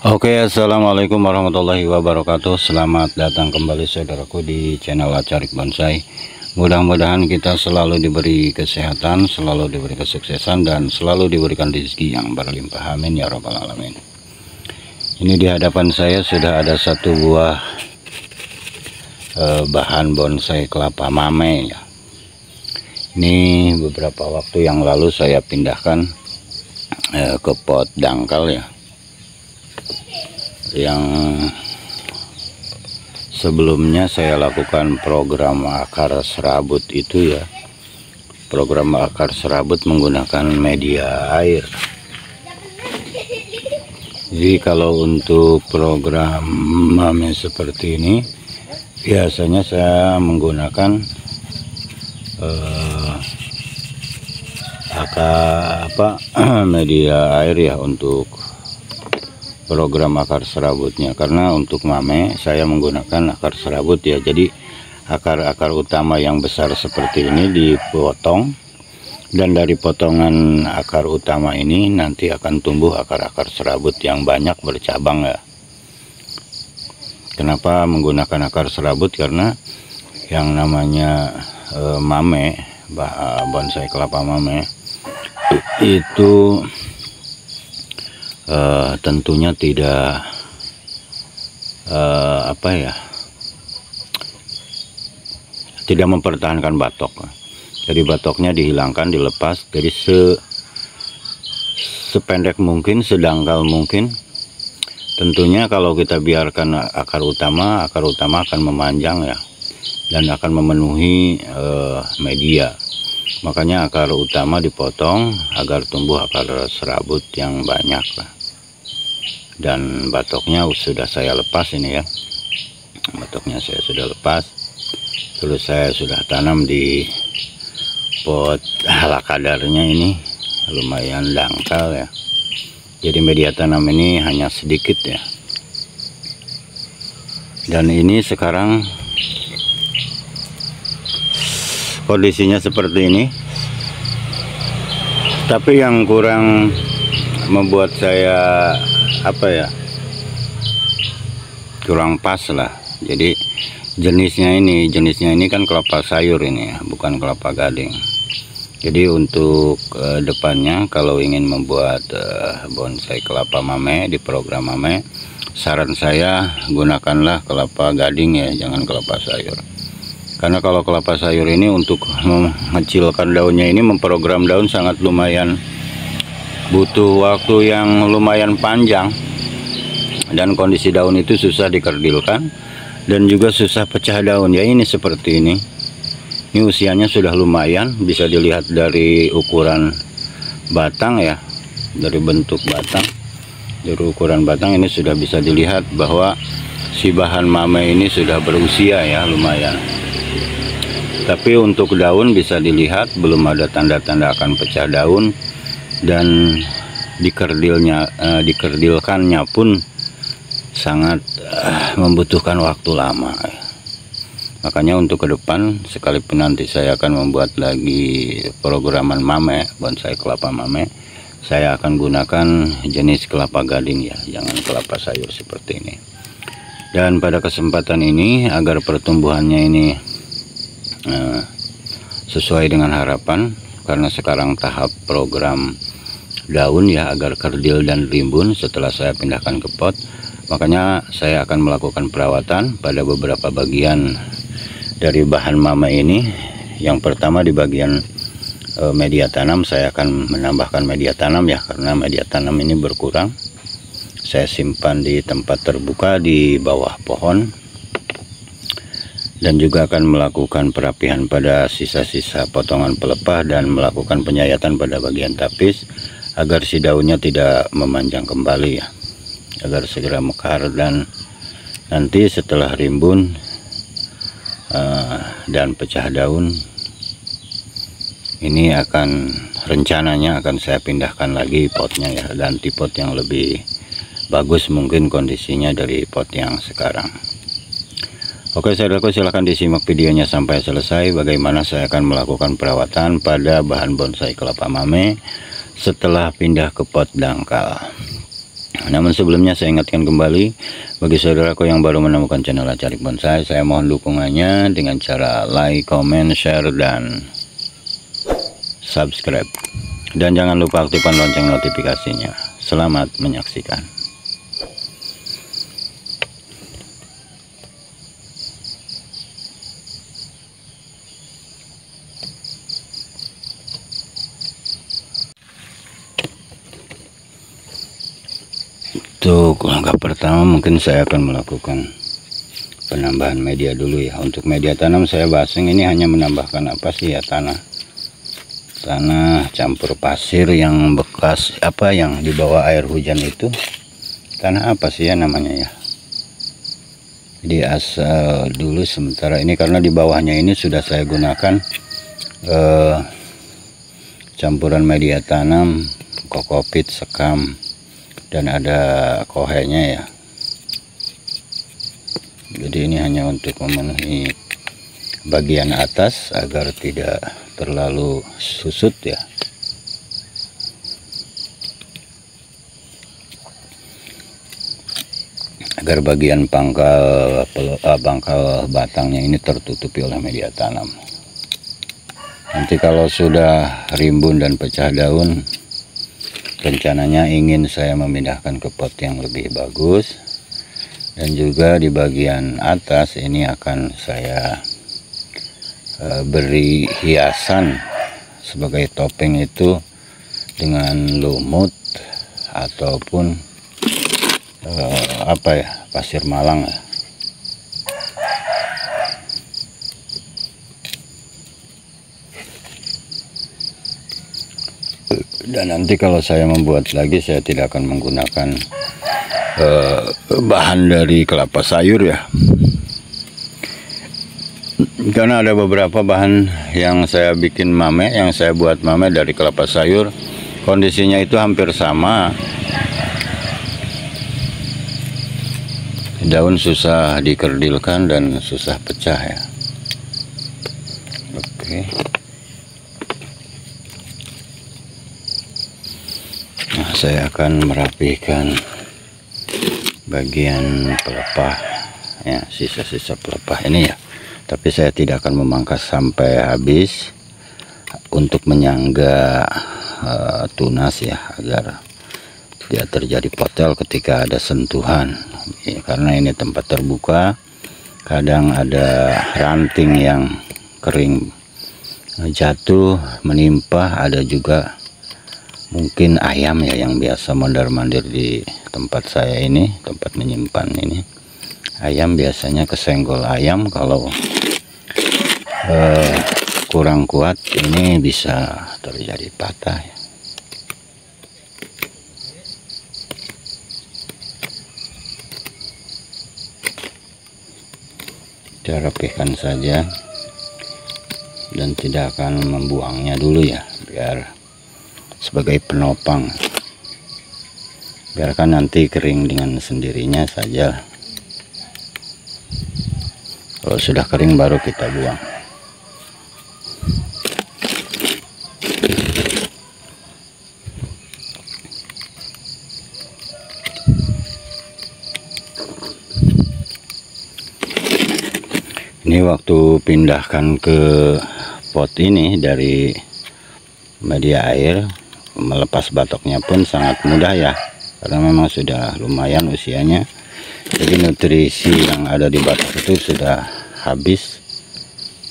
Oke, assalamualaikum warahmatullahi wabarakatuh. Selamat datang kembali saudaraku di channel Acarik Bonsai. Mudah-mudahan kita selalu diberi kesehatan, selalu diberi kesuksesan, dan selalu diberikan rezeki yang berlimpah. Amin ya rabbal alamin. Ini di hadapan saya sudah ada satu buah bahan bonsai kelapa mame ya. Ini beberapa waktu yang lalu saya pindahkan ke pot dangkal ya, yang sebelumnya saya lakukan program akar serabut itu ya. Program akar serabut menggunakan media air. Jadi kalau untuk program mame seperti ini biasanya saya menggunakan media air ya untuk program akar serabutnya, karena untuk mame saya menggunakan akar serabut ya. Jadi akar-akar utama yang besar seperti ini dipotong, dan dari potongan akar utama ini nanti akan tumbuh akar-akar serabut yang banyak bercabang ya. Kenapa menggunakan akar serabut? Karena yang namanya mame, bonsai kelapa mame itu tentunya tidak tidak mempertahankan batok. Jadi batoknya dihilangkan, dilepas, jadi sependek mungkin, sedangkal mungkin. Tentunya kalau kita biarkan akar utama akan memanjang ya, dan akan memenuhi media. Makanya akar utama dipotong agar tumbuh akar serabut yang banyak lah. Dan batoknya sudah saya lepas ini ya, batoknya saya sudah lepas, terus saya sudah tanam di pot ala kadarnya. Ini lumayan dangkal ya, jadi media tanam ini hanya sedikit ya. Dan ini sekarang kondisinya seperti ini. Tapi yang kurang membuat saya kurang pas lah. Jadi jenisnya ini kan kelapa sayur ini ya, bukan kelapa gading. Jadi untuk depannya kalau ingin membuat bonsai kelapa mame di program mame, saran saya gunakanlah kelapa gading ya, jangan kelapa sayur. Karena kalau kelapa sayur ini untuk mengecilkan daunnya ini, memprogram daun sangat lumayan butuh waktu yang lumayan panjang, dan kondisi daun itu susah dikerdilkan dan juga susah pecah daun ya. Ini seperti ini usianya sudah lumayan, bisa dilihat dari ukuran batang ya, dari bentuk batang, dari ukuran batang ini sudah bisa dilihat bahwa si bahan mame ini sudah berusia ya, lumayan. Tapi untuk daun bisa dilihat belum ada tanda-tanda akan pecah daun, dan dikerdilkannya pun sangat membutuhkan waktu lama. Makanya untuk ke depan, sekalipun nanti saya akan membuat lagi programan mame, bonsai kelapa mame, saya akan gunakan jenis kelapa gading ya, jangan kelapa sayur seperti ini. Dan pada kesempatan ini, agar pertumbuhannya ini sesuai dengan harapan, karena sekarang tahap program daun ya, agar kerdil dan rimbun setelah saya pindahkan ke pot, makanya saya akan melakukan perawatan pada beberapa bagian dari bahan mame ini. Yang pertama di bagian media tanam, saya akan menambahkan media tanam ya, karena media tanam ini berkurang. Saya simpan di tempat terbuka di bawah pohon, dan juga akan melakukan perapihan pada sisa-sisa potongan pelepah, dan melakukan penyayatan pada bagian tapis agar si daunnya tidak memanjang kembali ya, agar segera mekar. Dan nanti setelah rimbun dan pecah daun, ini rencananya akan saya pindahkan lagi potnya ya, ganti pot yang lebih bagus mungkin kondisinya dari pot yang sekarang. Oke saudaraku, silahkan disimak videonya sampai selesai bagaimana saya akan melakukan perawatan pada bahan bonsai kelapa mame setelah pindah ke pot dangkal. Namun sebelumnya saya ingatkan kembali bagi saudaraku yang baru menemukan channel Acarik Bonsai, saya mohon dukungannya dengan cara like, comment, share, dan subscribe. Dan jangan lupa aktifkan lonceng notifikasinya. Selamat menyaksikan. Untuk langkah pertama mungkin saya akan melakukan penambahan media dulu ya. Untuk media tanam saya basing ini hanya menambahkan apa sih ya, tanah campur pasir yang bekas yang di bawah air hujan itu. Tanah apa sih ya namanya ya, di asal dulu sementara ini, karena di bawahnya ini sudah saya gunakan campuran media tanam, kokopit, sekam, dan ada kohenya ya. Jadi ini hanya untuk memenuhi bagian atas agar tidak terlalu susut ya. Agar bagian pangkal batangnya ini tertutupi oleh media tanam. Nanti kalau sudah rimbun dan pecah daun, rencananya ingin saya memindahkan ke pot yang lebih bagus, dan juga di bagian atas ini akan saya beri hiasan sebagai topeng itu dengan lumut ataupun pasir malang ya. Dan nanti kalau saya membuat lagi, saya tidak akan menggunakan bahan dari kelapa sayur ya, karena ada beberapa bahan yang saya bikin mame, yang saya buat mame dari kelapa sayur, kondisinya itu hampir sama. Daun susah dikerdilkan dan susah pecah ya. Oke. Nah, saya akan merapikan bagian pelepah ya, sisa-sisa pelepah ini ya. Tapi saya tidak akan memangkas sampai habis untuk menyangga tunas ya, agar tidak terjadi potel ketika ada sentuhan ya, karena ini tempat terbuka, kadang ada ranting yang kering jatuh menimpa, ada juga mungkin ayam ya yang biasa mondar-mandir di tempat saya ini, tempat menyimpan ini. Ayam biasanya kesenggol ayam, kalau kurang kuat ini bisa terjadi patah ya. Kita rapihkan saja dan tidak akan membuangnya dulu ya, biar sebagai penopang. Biarkan nanti kering dengan sendirinya saja. Kalau sudah kering baru kita buang. Ini waktu pindahkan ke pot ini dari media air, melepas batoknya pun sangat mudah ya, karena memang sudah lumayan usianya. Jadi nutrisi yang ada di batok itu sudah habis,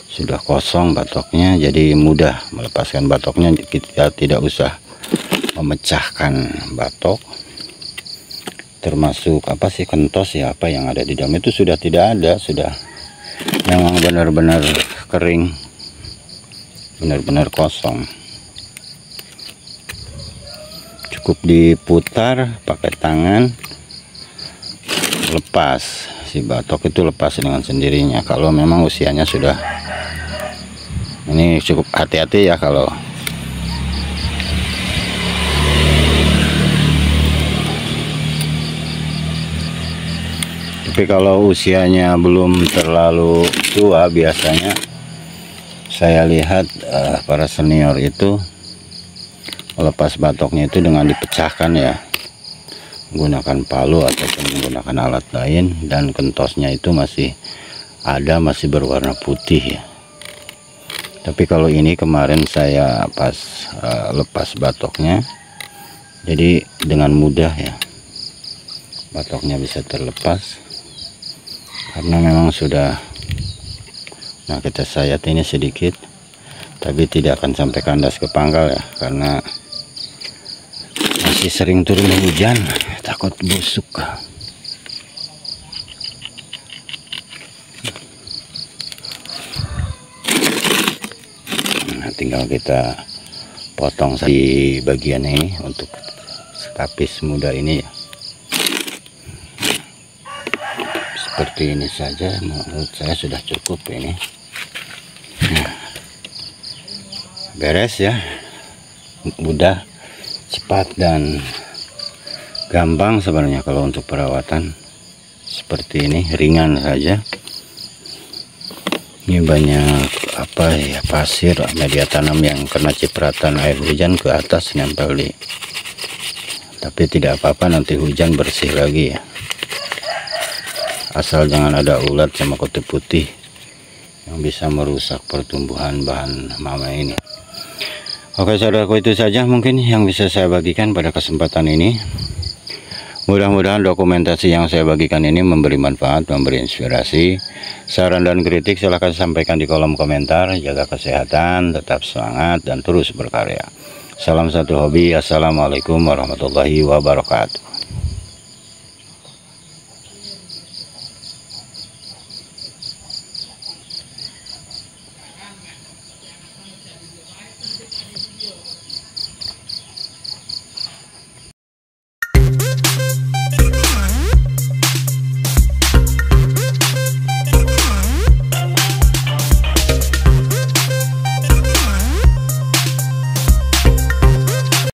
sudah kosong batoknya, jadi mudah melepaskan batoknya. Kita tidak usah memecahkan batok, termasuk kentos ya, yang ada di dalam itu sudah tidak ada, sudah memang benar-benar kering, benar-benar kosong. Cukup diputar pakai tangan, lepas si batok itu, lepas dengan sendirinya. Kalau memang usianya sudah, ini cukup hati-hati ya kalau tapi kalau usianya belum terlalu tua, biasanya saya lihat para senior itu melepas batoknya itu dengan dipecahkan ya, menggunakan palu ataupun menggunakan alat lain, dan kentosnya itu masih ada, masih berwarna putih ya. Tapi kalau ini kemarin saya pas lepas batoknya, jadi dengan mudah ya batoknya bisa terlepas karena memang sudah. Nah, kita sayat ini sedikit, tapi tidak akan sampai kandas ke pangkal ya, karena masih sering turun hujan, takut busuk. Nah, tinggal kita potong di bagian ini untuk tapis muda ini ya. Seperti ini saja, menurut saya sudah cukup ini. Nah, beres ya, mudah, cepat, dan gampang sebenarnya kalau untuk perawatan seperti ini, ringan saja. Ini banyak apa ya, pasir, media tanam yang kena cipratan air hujan ke atas nempel di, tapi tidak apa-apa, nanti hujan bersih lagi ya, asal jangan ada ulat sama kutu putih yang bisa merusak pertumbuhan bahan mama ini. Oke saudaraku, itu saja mungkin yang bisa saya bagikan pada kesempatan ini. Mudah-mudahan dokumentasi yang saya bagikan ini memberi manfaat, memberi inspirasi. Saran dan kritik silahkan sampaikan di kolom komentar. Jaga kesehatan, tetap semangat, dan terus berkarya. Salam satu hobi. Assalamualaikum warahmatullahi wabarakatuh.